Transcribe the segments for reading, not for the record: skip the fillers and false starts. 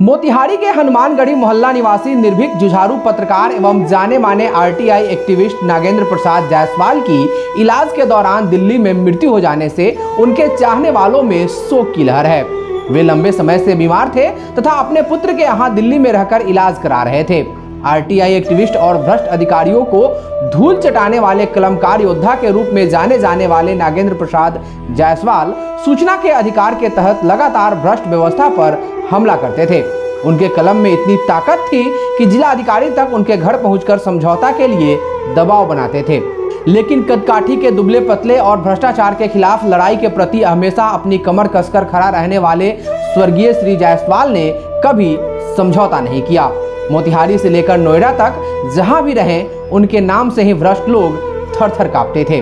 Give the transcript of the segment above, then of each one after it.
मोतिहारी के हनुमानगढ़ी मोहल्ला निवासी निर्भीक जुझारू पत्रकार एवं जाने माने आरटीआई एक्टिविस्ट नागेंद्र प्रसाद जायसवाल की इलाज के दौरान दिल्ली में मृत्यु हो जाने से उनके चाहने वालों में शोक की लहर है। वे लंबे समय से बीमार थे तथा अपने पुत्र के यहाँ दिल्ली में रहकर इलाज करा रहे थे। आरटीआई एक्टिविस्ट और भ्रष्ट अधिकारियों को धूल चटाने वाले कलमकार योद्धा के रूप में जाने जाने वाले नागेंद्र प्रसाद जायसवाल सूचना के अधिकार के तहत लगातार भ्रष्ट व्यवस्था पर हमला करते थे। उनके कलम में इतनी ताकत थी कि जिला अधिकारी तक उनके घर पहुंचकर समझौता के लिए दबाव बनाते थे। लेकिन कदकाठी के दुबले पतले और भ्रष्टाचार के खिलाफ लड़ाई के प्रति हमेशा अपनी कमर कसकर खड़ा रहने वाले स्वर्गीय श्री जायसवाल ने कभी समझौता नहीं किया। मोतिहारी से लेकर नोएडा तक जहां भी रहे उनके नाम से ही भ्रष्ट लोग थर थर कांपते थे।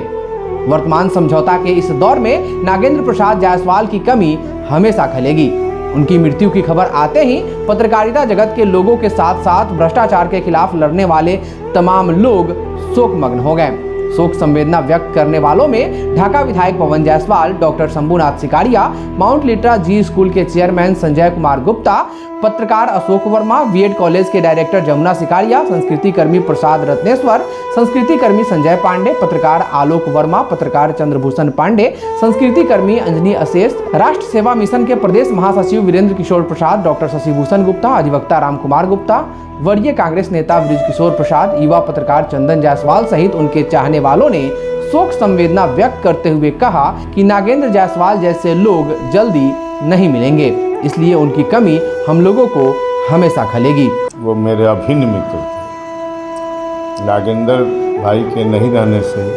वर्तमान समझौता के इस दौर में नागेंद्र प्रसाद जायसवाल की कमी हमेशा खलेगी। उनकी मृत्यु की खबर आते ही पत्रकारिता जगत के लोगों के साथ साथ भ्रष्टाचार के खिलाफ लड़ने वाले तमाम लोग शोकमग्न हो गए। शोक संवेदना व्यक्त करने वालों में ढाका विधायक Pawan Jaiswal, doctor Shambhunath Sikaria, Mount Litera Zee school के चेयरमैन संजय कुमार गुप्ता, पत्रकार अशोक वर्मा, बीएड कॉलेज के डायरेक्टर जमुना सिकारिया, संस्कृति कर्मी प्रसाद रत्नेश्वर, संस्कृति कर्मी संजय पांडे, पत्रकार आलोक वर्मा, पत्रकार चंद्रभूषण पांडे, संस्कृति कर्मी अंजनी अशेष, राष्ट्र सेवा मिशन के प्रदेश महासचिव वीरेंद्र किशोर प्रसाद, डॉक्टर शशिभूषण गुप्ता, अधिवक्ता राम कुमार गुप्ता, वरीय कांग्रेस नेता ब्रिज किशोर प्रसाद, युवा पत्रकार चंदन जायसवाल सहित उनके चाहने वालों ने शोक संवेदना व्यक्त करते हुए कहा कि नागेंद्र जायसवाल जैसे लोग जल्दी नहीं मिलेंगे, इसलिए उनकी कमी हम लोगों को हमेशा खलेगी। वो मेरे अभिन्न मित्र थे। नागेंद्र भाई के नहीं रहने से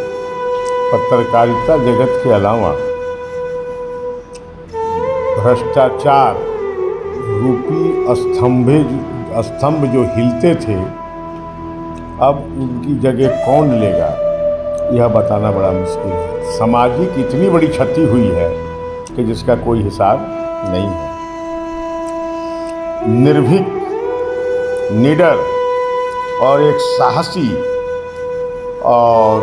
पत्रकारिता जगत के अलावा भ्रष्टाचार रूपी स्तंभ जो हिलते थे, अब उनकी जगह कौन लेगा यह बताना बड़ा मुश्किल है। सामाजिक इतनी बड़ी क्षति हुई है कि जिसका कोई हिसाब नहीं है। निर्भीक, निडर और एक साहसी और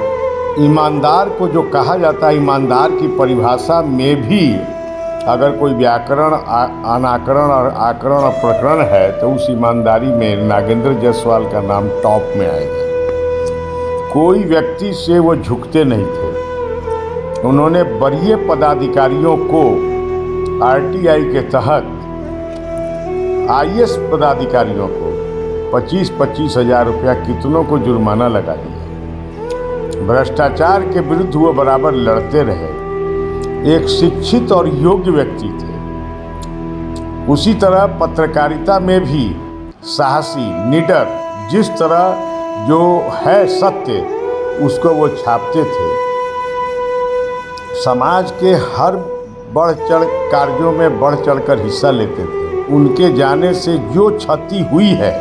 ईमानदार को जो कहा जाता है, ईमानदार की परिभाषा में भी अगर कोई व्याकरण, अनाकरण और आकरण और प्रकरण है तो उस ईमानदारी में नागेंद्र जायसवाल का नाम टॉप में आएगा। कोई व्यक्ति से वो झुकते नहीं थे। उन्होंने वरीय पदाधिकारियों को आरटीआई के तहत आईएएस पदाधिकारियों को 25-25 हज़ार रुपया कितनों को जुर्माना लगा दिया। भ्रष्टाचार के विरुद्ध वो बराबर लड़ते रहे। एक शिक्षित और योग्य व्यक्ति थे। उसी तरह पत्रकारिता में भी साहसी, निडर, जिस तरह जो है सत्य उसको वो छापते थे। समाज के हर बढ़ चढ़ कार्यों में बढ़ चढ़कर हिस्सा लेते थे। उनके जाने से जो क्षति हुई है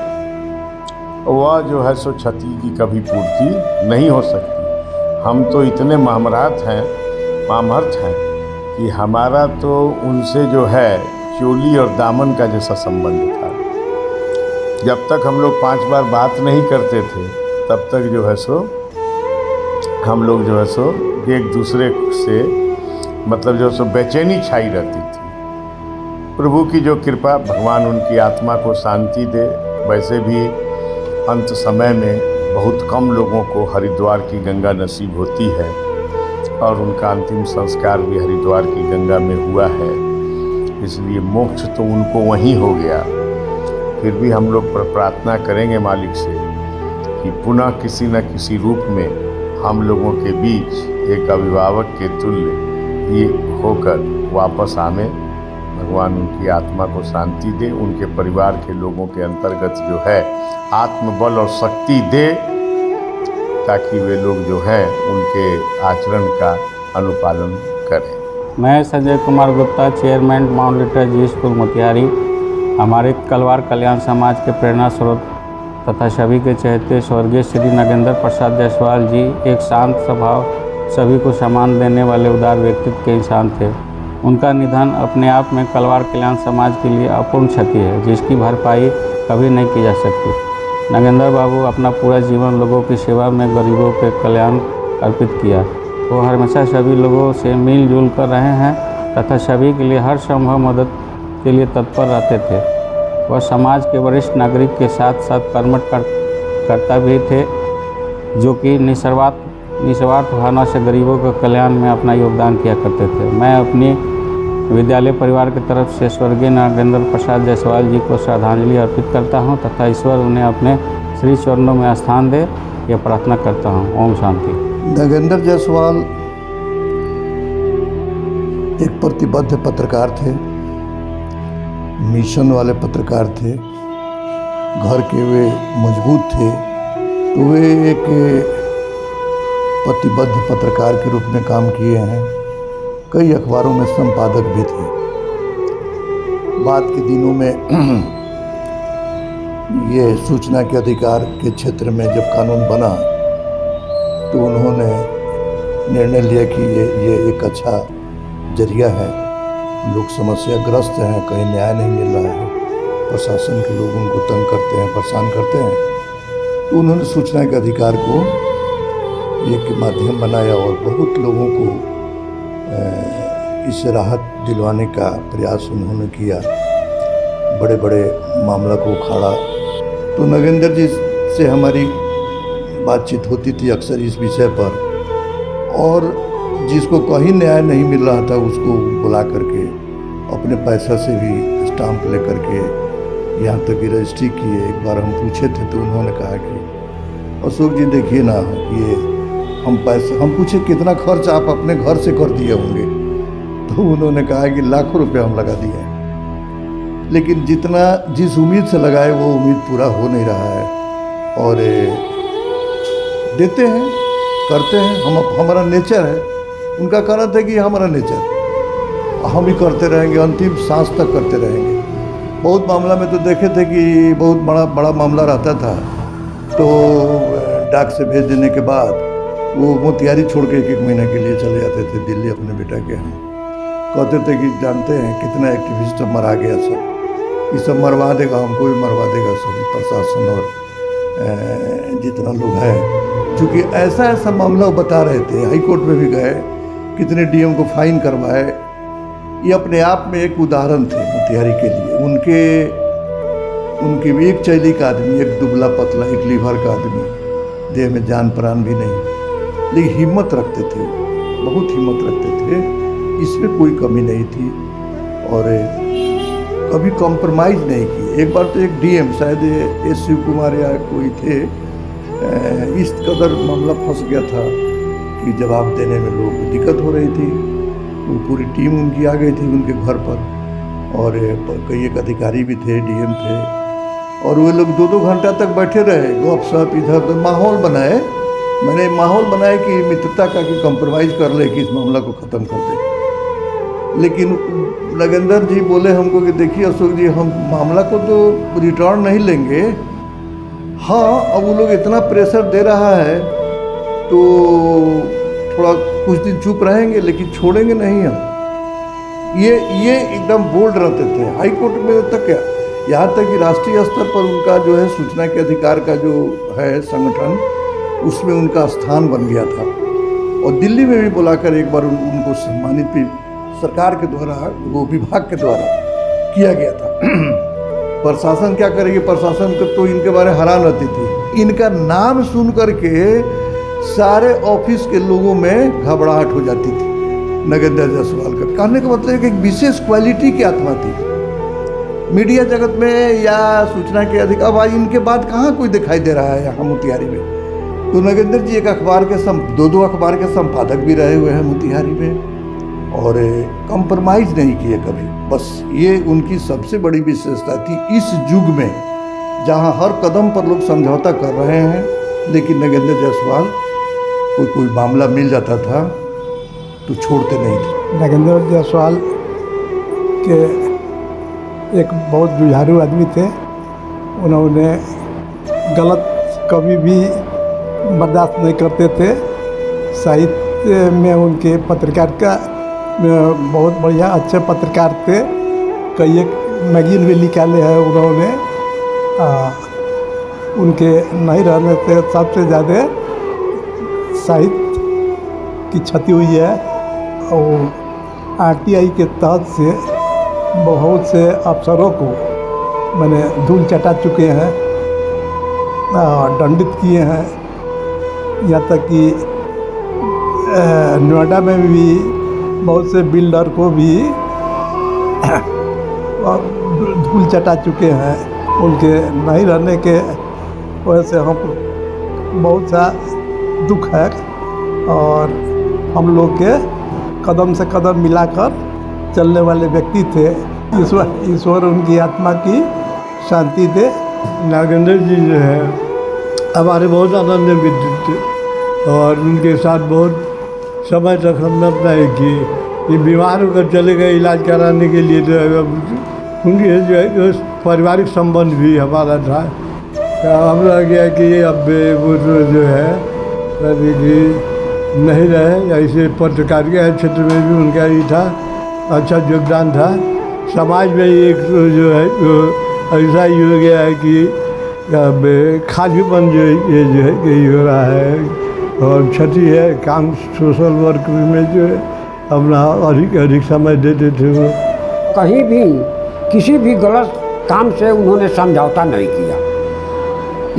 वह जो है सो क्षति की कभी पूर्ति नहीं हो सकती। हम तो इतने मामर्थ हैं कि हमारा तो उनसे जो है चोली और दामन का जैसा संबंध था। जब तक हम लोग 5 बार बात नहीं करते थे तब तक जो है सो हम लोग जो है सो एक दूसरे से मतलब जो सो बेचैनी छाई रहती थी। प्रभु की जो कृपा, भगवान उनकी आत्मा को शांति दे। वैसे भी अंत समय में बहुत कम लोगों को हरिद्वार की गंगा नसीब होती है और उनका अंतिम संस्कार भी हरिद्वार की गंगा में हुआ है, इसलिए मोक्ष तो उनको वहीं हो गया। फिर भी हम लोग प्रार्थना करेंगे मालिक से कि पुनः किसी न किसी रूप में हम लोगों के बीच एक अभिभावक के तुल्य ये होकर वापस आवे। भगवान उनकी आत्मा को शांति दे, उनके परिवार के लोगों के अंतर्गत जो है आत्मबल और शक्ति दे, ताकि वे लोग जो हैं उनके आचरण का अनुपालन करें। मैं Sanjay Kumar Gupta, chairman Mount Litera Zee school Motihari. हमारे कलवार कल्याण समाज के प्रेरणा स्रोत तथा सभी के चहेते स्वर्गीय श्री नागेंद्र प्रसाद जायसवाल जी एक शांत स्वभाव, सभी को सम्मान देने वाले उदार व्यक्तित्व के इंसान थे। उनका निधन अपने आप में कलवार कल्याण समाज के लिए अपूर्ण क्षति है, जिसकी भरपाई कभी नहीं की जा सकती। नागेंद्र बाबू अपना पूरा जीवन लोगों की सेवा में गरीबों के कल्याण अर्पित किया। वो हमेशा सभी लोगों से मिलजुल कर रहे हैं तथा सभी के लिए हर संभव मदद के लिए तत्पर रहते थे। वह समाज के वरिष्ठ नागरिक के साथ साथ कर्मठ करता भी थे, जो कि निस्वार्थ भावना से गरीबों के कल्याण में अपना योगदान किया करते थे। मैं अपनी विद्यालय परिवार की तरफ से स्वर्गीय नागेंद्र प्रसाद जायसवाल जी को श्रद्धांजलि अर्पित करता हूं तथा ईश्वर उन्हें अपने श्री चरणों में स्थान दे, यह प्रार्थना करता हूं। ओम शांति। नागेंद्र जायसवाल एक प्रतिबद्ध पत्रकार थे, मिशन वाले पत्रकार थे, घर के वे मजबूत थे, तो वे एक प्रतिबद्ध पत्रकार के रूप में काम किए हैं। कई अखबारों में संपादक भी थे। बाद के दिनों में ये सूचना के अधिकार के क्षेत्र में जब कानून बना तो उन्होंने निर्णय लिया कि ये एक अच्छा जरिया है। लोग समस्याग्रस्त हैं, कहीं न्याय नहीं मिल रहा है, प्रशासन के लोग उनको तंग करते हैं, परेशान करते हैं, तो उन्होंने सूचना के अधिकार को एक माध्यम बनाया और बहुत लोगों को इससे राहत दिलवाने का प्रयास उन्होंने किया। बड़े बड़े मामला को उखाड़ा। तो नागेंद्र जी से हमारी बातचीत होती थी अक्सर इस विषय पर, और जिसको कहीं न्याय नहीं मिल रहा था उसको बुला करके अपने पैसा से भी स्टाम्प ले करके यहाँ तक की रजिस्ट्री किए। एक बार हम पूछे थे तो उन्होंने कहा कि अशोक जी देखिए ना, ये हम पूछे कितना खर्च आप अपने घर से कर दिए होंगे, तो उन्होंने कहा कि लाखों रुपए हम लगा दिए हैं, लेकिन जिस उम्मीद से लगाए वो उम्मीद पूरा हो नहीं रहा है। और देते हैं, करते हैं, हमारा नेचर है। उनका कहना था कि हमारा नेचर, हम ही करते रहेंगे, अंतिम सांस तक करते रहेंगे। बहुत मामला में तो देखे थे कि बहुत बड़ा मामला रहता था तो डाक से भेज देने के बाद वो मोतिहारी छोड़ के एक महीने के लिए चले जाते थे दिल्ली अपने बेटा के यहाँ। कहते थे कि जानते हैं कितना एक्टिविस्ट मरा गया, सब ये सब मरवा देगा, हमको भी मरवा देगा सभी प्रशासन और जितना लोग हैं। चूँकि ऐसा मामला वो बता रहे थे, हाई कोर्ट में भी गए, कितने डीएम को फाइन करवाए। ये अपने आप में एक उदाहरण थे मोतिहारी के लिए। उनके भी एक चैली का आदमी, एक दुबला पतला, एक लीवर का आदमी, देह में जान प्राण भी नहीं, लेकिन हिम्मत रखते थे, बहुत हिम्मत रखते थे, इसमें कोई कमी नहीं थी और कभी कॉम्प्रोमाइज़ नहीं की। एक बार तो एक डीएम शायद एस शिव कुमार या कोई थे, इस कदर मामला फंस गया था कि जवाब देने में लोगों को दिक्कत हो रही थी। वो पूरी टीम उनकी आ गई थी उनके घर पर, और कई एक अधिकारी भी थे, डीएम थे, और वो लोग 2-2 घंटा तक बैठे रहे, गप सप इधर उधर माहौल बनाए। मैंने माहौल बनाया कि मित्रता का, कि कंप्रोमाइज़ कर ले, कि इस मामला को ख़त्म कर दे। लेकिन नागेंद्र जी बोले हमको कि देखिए अशोक जी, हम मामला को तो रिटर्न नहीं लेंगे, हाँ अब वो लोग इतना प्रेशर दे रहा है तो थोड़ा कुछ दिन चुप रहेंगे, लेकिन छोड़ेंगे नहीं हम। ये एकदम बोल्ड रहते थे। हाई कोर्ट में तक क्या, यहाँ तक कि राष्ट्रीय स्तर पर उनका जो है सूचना के अधिकार का जो है संगठन, उसमें उनका स्थान बन गया था। और दिल्ली में भी बुलाकर एक बार उनको सम्मानित भी सरकार के द्वारा, वो विभाग के द्वारा किया गया था। प्रशासन क्या करेगी, प्रशासन को तो इनके बारे में हैरान रहती थी। इनका नाम सुन करके सारे ऑफिस के लोगों में घबराहट हो जाती थी नागेंद्र जायसवाल का। कहने का मतलब एक विशेष क्वालिटी की आत्मा थी मीडिया जगत में या सूचना के अधिकार। अब आज इनके बाद कहाँ कोई दिखाई दे रहा है यहाँ मोतिहारी में। तो नागेंद्र जी एक अखबार के 2 अखबार के संपादक भी रहे हुए हैं मोतिहारी में, और कंप्रोमाइज़ नहीं किए कभी। बस ये उनकी सबसे बड़ी विशेषता थी इस युग में जहाँ हर कदम पर लोग समझौता कर रहे हैं। लेकिन नागेंद्र जायसवाल कोई मामला मिल जाता था तो छोड़ते नहीं थे। नागेंद्र जायसवाल के एक बहुत जुझारू आदमी थे। उन्होंने गलत कभी भी बर्दाश्त नहीं करते थे। साहित्य में उनके पत्रकार का बहुत बढ़िया अच्छे पत्रकार थे। कई एक मैगजीन भी निकाले हैं उन्होंने। उनके नहीं रहने से सबसे ज़्यादा साहित्य की क्षति हुई है। और आरटीआई के तहत से बहुत से अफसरों को मैंने धूल चटा चुके हैं और दंडित किए हैं। यहाँ तक कि नोएडा में भी बहुत से बिल्डर को भी धूल चटा चुके हैं। उनके नहीं रहने के वजह से हम बहुत सा दुख है और हम लोग के कदम से कदम मिलाकर चलने वाले व्यक्ति थे। ईश्वर उनकी आत्मा की शांति दे। नागेंद्र जी जो है हमारे बहुत आनंद विद्युत थे और उनके साथ बहुत समय तक हमने अपना एक किए। ये बीमार होकर चले गए इलाज कराने के लिए, तो उनकी जो है पारिवारिक संबंध भी हमारा था। हम रह गया कि अब वो जो है कि नहीं रहे। ऐसे पत्रकारिता के क्षेत्र में भी उनका ही था, अच्छा योगदान था। समाज में एक जो है ऐसा ही हो गया है कि अब खालीपन जो है यही हो रहा है और क्षति है। काम सोशल वर्क में जो है अपना अधिक समय देते थे। वो कहीं भी किसी भी गलत काम से उन्होंने समझौता नहीं किया।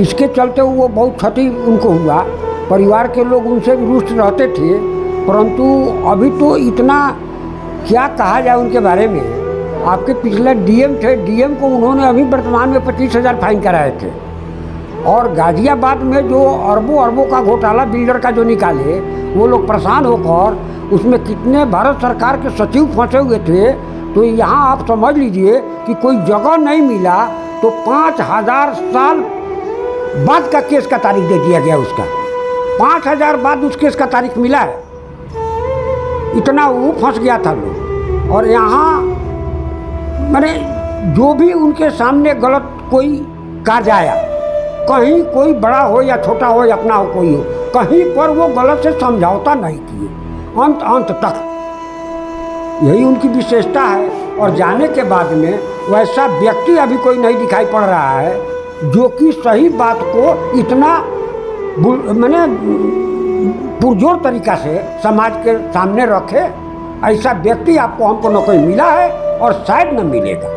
इसके चलते वो बहुत क्षति उनको हुआ। परिवार के लोग उनसे भी रुष्ट रहते थे, परंतु अभी तो इतना क्या कहा जाए उनके बारे में। आपके पिछले डीएम थे, डीएम को उन्होंने अभी वर्तमान में 25,000 फाइन कराए थे। और गाजियाबाद में जो अरबों का घोटाला बिल्डर का जो निकाले, वो लोग परेशान होकर उसमें कितने भारत सरकार के सचिव फंसे हुए थे। तो यहाँ आप समझ लीजिए कि कोई जगह नहीं मिला तो 5,000 साल बाद का केस का तारीख दे दिया गया उसका। 5,000 बाद उस केस का तारीख मिला है। इतना वो फंस गया था लोग। और यहाँ मैंने जो भी उनके सामने गलत कोई कार्य आया, कहीं कोई बड़ा हो या छोटा हो या अपना हो कोई हो, कहीं पर वो गलत से समझौता नहीं किए अंत तक। यही उनकी विशेषता है। और जाने के बाद में वैसा व्यक्ति अभी कोई नहीं दिखाई पड़ रहा है जो कि सही बात को इतना मैंने पुरजोर तरीका से समाज के सामने रखे। ऐसा व्यक्ति आपको हमको न कोई मिला है और शायद न मिलेगा।